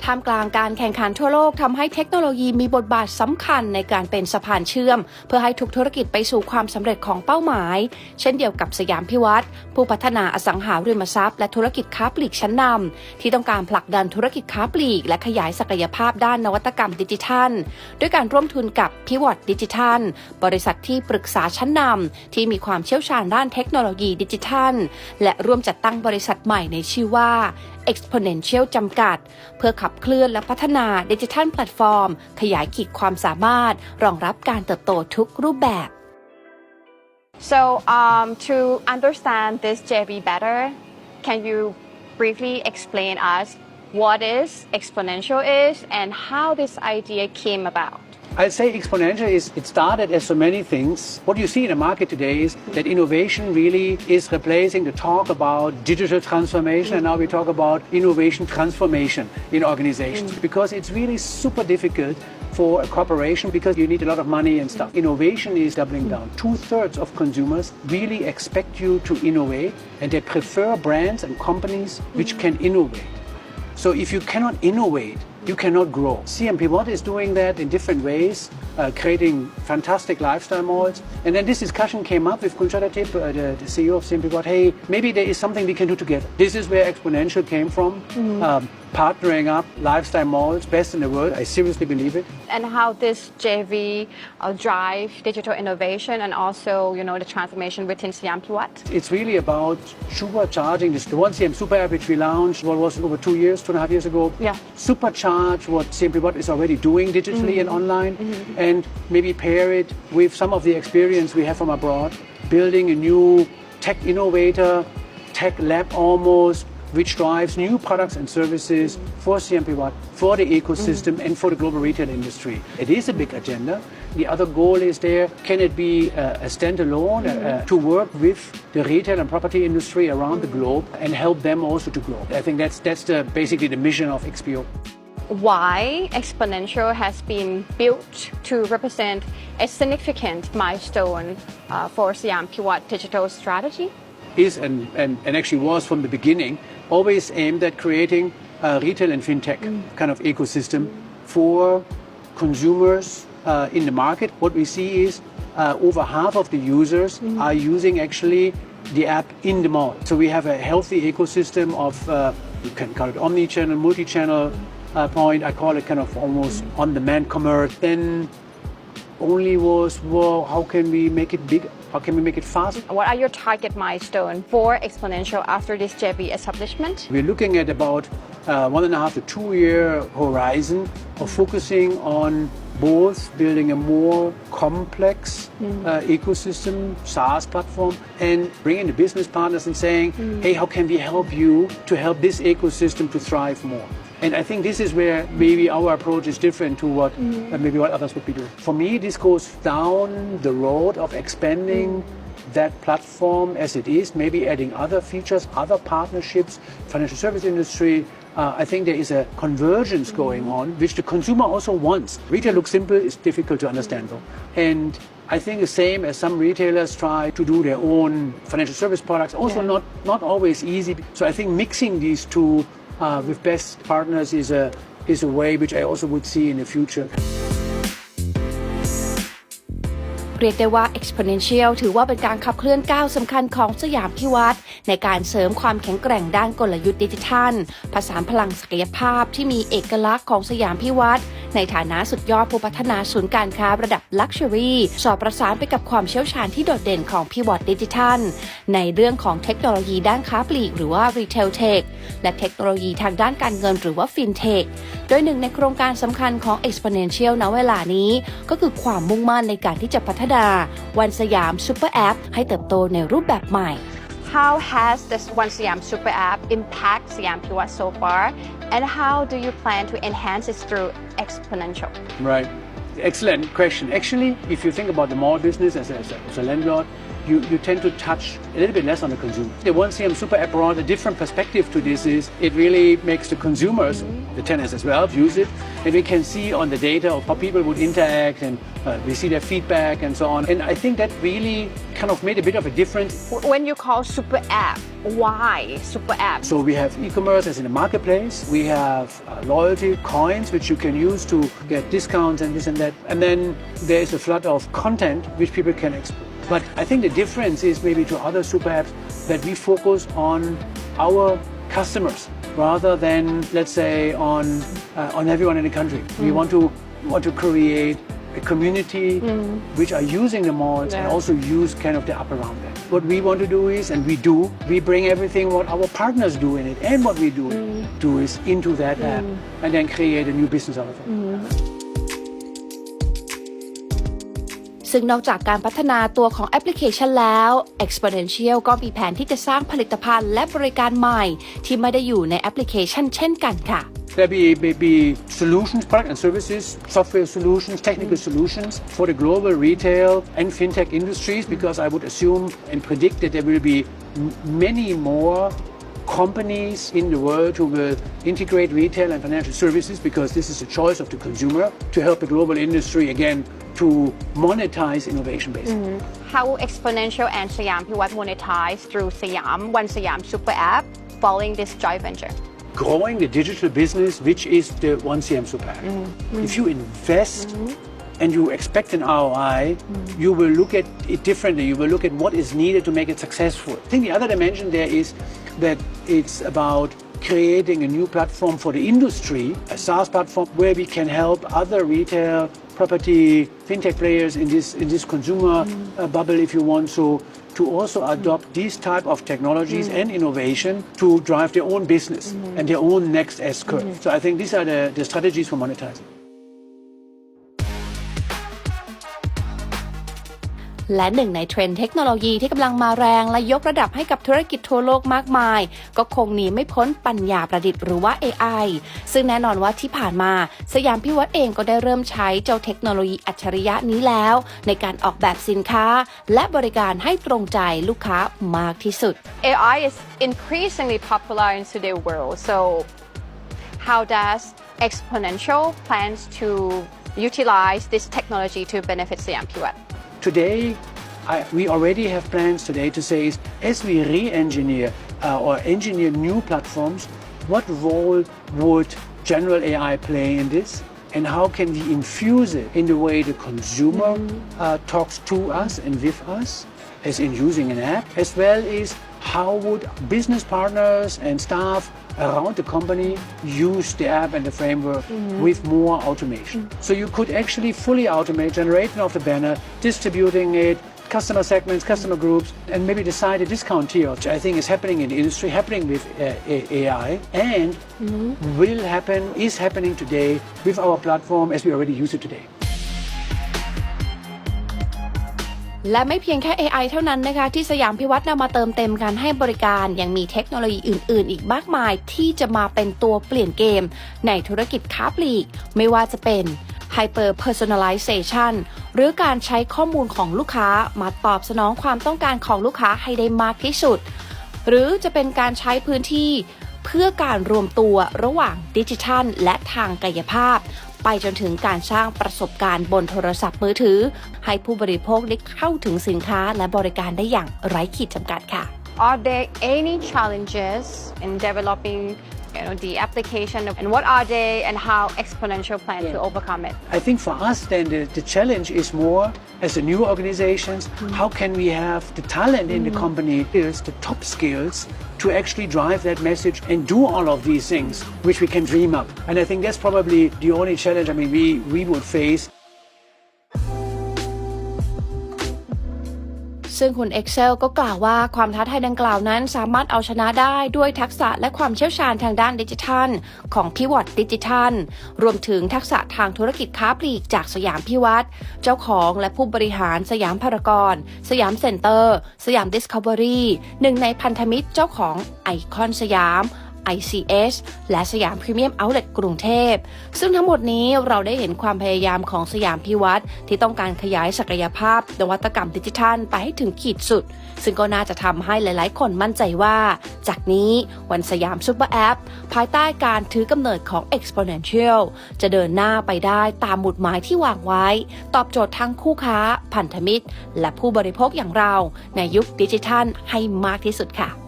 ท่ามกลางการแข่งขันทั่วโลกทำให้เทคโนโลยีมีบทบาทสำคัญในการเป็นสะพานเชื่อมเพื่อให้ทุกธุรกิจไปสู่ความสำเร็จของเป้าหมายเช่นเดียวกับสยามพิวัตรผู้พัฒนาอสังหาริมทรัพย์และธุรกิจค้าปลีกชั้นนำที่ต้องการผลักดันธุรกิจค้าปลีกและขยายศักยภาพด้านนวัตกรรมดิจิทัลด้วยการร่วมทุนกับพิวัตรดิจิทัลบริษัทที่ปรึกษาชั้นนำที่มีความเชี่ยวชาญด้านเทคโนโลยีดิจิทัลและร่วมจัดตั้งบริษัทใหม่ในชื่อว่าExponential จำกัดเพื่อขับเคลื่อนและพัฒนาดิจิทัลแพลตฟอร์มขยายขีดความสามารถรองรับการเติบโตทุกรูปแบบ So to understand this JV better, can you briefly explain us what is Exponential is and how this idea came about? I'd say exponential it started as so many things. What you see in the market today is that innovation really is replacing the talk about digital transformation, and now we talk about innovation transformation in organizations because it's really super difficult for a corporation because you need a lot of money and stuff. Innovation is doubling down. 2/3 of consumers really expect you to innovate, and they prefer brands and companies which can innovate. So if you cannot innovate, you cannot grow. CMP1 is doing that in different ways, creating fantastic lifestyle malls. And then this discussion came up with Kun Chadatip, the CEO of CMP1. Hey, maybe there is something we can do together. This is where Exponential came from. Partnering up lifestyle malls, best in the world. I seriously believe it. And how this JV drive digital innovation and also, the transformation within Siam Piwat? It's really about supercharging this. The One Siam Super App which we launched, what was it, over 2 years, 2.5 years ago? Yeah. Supercharge what Siam Piwat is already doing digitally and online, and maybe pair it with some of the experience we have from abroad, building a new tech innovator, tech lab almost, which drives new products and services for CMP1, for the ecosystem and for the global retail industry. It is a big agenda. The other goal is there, can it be a standalone to work with the retail and property industry around the globe and help them also to grow? I think that's basically the mission of XPO. Why Exponential has been built to represent a significant milestone for Siam Piwat digital strategy? Is and actually was from the beginning always aimed at creating a retail and fintech kind of ecosystem for consumers in the market. What we see is over half of the users are using actually the app in the mall. So we have a healthy ecosystem of you can call it omni-channel, multi-channel point. I call it kind of almost on-demand commerce. Then only was, well, how can we make it bigger? How can we make it faster? What are your target milestones for Exponential after this JV establishment? We're looking at about 1.5 to 2 year horizon of focusing on both building a more complex ecosystem, SaaS platform, and bringing the business partners and saying, hey, how can we help you to help this ecosystem to thrive more? And I think this is where maybe our approach is different to what maybe what others would be doing. For me, this goes down the road of expanding that platform as it is, maybe adding other features, other partnerships, financial service industry. I think there is a convergence going on, which the consumer also wants. Retail looks simple, it's difficult to understand though. And I think the same as some retailers try to do their own financial service products, also not always easy. So I think mixing these two with best partners is a way which I also would see in the future. เรียกได้ว่า Exponential ถือว่าเป็นการขับเคลื่อนก้าวสำคัญของสยามพิวัตรในการเสริมความแข็งแกร่งด้านกลยุทธ์ดิจิทัลผสานพลังศักยภาพที่มีเอกลักษณ์ของสยามพิวัตรในฐานะสุดยอดผู้พัฒนาศูนย์การค้าระดับ Luxury สอดประสานไปกับความเชี่ยวชาญที่โดดเด่นของพิวัตรดิจิทัลในเรื่องของเทคโนโลยีด้านค้าปลีกหรือว่า Retail Tech และเทคโนโลยีทางด้านการเงินหรือว่า FinTech โดยหนึ่งในโครงการสำคัญของ Exponential ณเวลานี้ก็คือความมุ่งมั่นในการที่จะพัฒนาวันสยามซูเปอร์แอปให้เติบโตในรูปแบบใหม่ How has this One Siam Super App impact Siam Piwat so far, and how do you plan to enhance it through Exponential? Right. Excellent question. Actually, if you think about the mall business as a landlord, you tend to touch a little bit less on the consumer. The One CM Super App brought a different perspective to this is it really makes the consumers, the tenants as well, use it. And we can see on the data of how people would interact and we see their feedback and so on. And I think that really kind of made a bit of a difference. When you call super app, why super app? So we have e-commerce as in a marketplace. We have loyalty coins, which you can use to get discounts and this and that. And then there is a flood of content which people can explore. But I think the difference is maybe to other super apps that we focus on our customers rather than, let's say, on everyone in the country. We want to create a community which are using the malls and also use kind of the app around them. What we want to do is, and we bring everything what our partners do in it and what we do is into that app and then create a new business out of it. ซึ่งนอกจากการพัฒนาตัวของแอปพลิเคชันแล้ว Exponential ก็มีแผนที่จะสร้างผลิตภัณฑ์และบริการใหม่ที่ไม่ได้อยู่ในแอปพลิเคชันเช่นกันค่ะ There be solutions, product and services, software solutions, technical solutions for the global retail and fintech industries because I would assume and predict that there will be many more companies in the world who will integrate retail and financial services because this is a choice of the consumer to help the global industry again to monetize innovation basically. How Exponential and Siam Piwat monetize through Siam, One Siam Super App following this joint venture? Growing the digital business, which is the One CM Super App. If you invest and you expect an ROI, you will look at it differently. You will look at what is needed to make it successful. I think the other dimension there is that it's about creating a new platform for the industry, a SaaS platform where we can help other retail, property, fintech players in this consumer bubble, if you want so, to also adopt these type of technologies and innovation to drive their own business and their own next S-curve. So I think these are the strategies for monetizing. และหนึ่งในเทรนด์เทคโนโลยีที่กำลังมาแรงและยกระดับให้กับธุรกิจทั่วโลกมากมายก็คงหนีไม่พ้นปัญญาประดิษฐ์หรือว่า AI ซึ่งแน่นอนว่าที่ผ่านมาสยามพิวัฒน์เองก็ได้เริ่มใช้เจ้าเทคโนโลยีอัจฉริยะนี้แล้วในการออกแบบสินค้าและบริการให้ตรงใจลูกค้ามากที่สุด AI is increasingly popular in today's world. So how does Exponential plans to utilize this technology to benefit Siam Piwat? Today, we already have plans today to say is, as we re-engineer or engineer new platforms, what role would general AI play in this? And how can we infuse it in the way the consumer talks to us and with us, as in using an app, as well as how would business partners and staff around the company use the app and the framework with more automation. So you could actually fully automate generation of the banner, distributing it, customer segments, customer groups, and maybe decide a discount tier, which I think is happening in the industry, happening with AI, and is happening today with our platform as we already use it today. และไม่เพียงแค่ AI เท่านั้นนะคะที่สยามพิวัฒน์นำมาเติมเต็มการให้บริการยังมีเทคโนโลยีอื่นๆอีกมากมายที่จะมาเป็นตัวเปลี่ยนเกมในธุรกิจค้าปลีกไม่ว่าจะเป็น Hyper Personalization หรือการใช้ข้อมูลของลูกค้ามาตอบสนองความต้องการของลูกค้าให้ได้มากที่สุดหรือจะเป็นการใช้พื้นที่เพื่อการรวมตัวระหว่างดิจิทัลและทางกายภาพไปจนถึงการสร้างประสบการณ์บนโทรศัพท์มือถือให้ผู้บริโภคได้เข้าถึงสินค้าและบริการได้อย่างไร้ขีดจำกัดค่ะ Are there any challenges in developing the application and what are they and how Exponential plans to overcome it? I think for us then the challenge is more as a new organizations, how can we have the talent in the company, the top skills to actually drive that message and do all of these things which we can dream up. And I think that's probably the only challenge we would face. ซึ่งคุณ Excel ก็กล่าวว่าความท้าทายดังกล่าวนั้นสามารถเอาชนะได้ด้วยทักษะและความเชี่ยวชาญทางด้านดิจิทัลของพิวัตรดิจิทัลรวมถึงทักษะทางธุรกิจค้าปลีกจากสยามพิวัตรเจ้าของและผู้บริหารสยามพารากอนสยามเซ็นเตอร์สยามดิสคัฟเวอรี่หนึ่งในพันธมิตรเจ้าของไอคอนสยาม ICS และสยามพรีเมียมเอาท์เลทกรุงเทพซึ่งทั้งหมดนี้เราได้เห็นความพยายามของสยามพิวัตรที่ต้องการขยายศักยภาพนวัตกรรมดิจิทัลไปให้ถึงขีดสุดซึ่งก็น่าจะทำให้หลายๆคนมั่นใจว่าจากนี้วันสยามซุปเปอร์แอปภายใต้การถือกำเนิดของ Exponential จะเดินหน้าไปได้ตามหมุดหมายที่วางไว้ตอบโจทย์ทั้งคู่ค้าพันธมิตรและผู้บริโภคอย่างเราในยุคดิจิทัลให้มากที่สุดค่ะ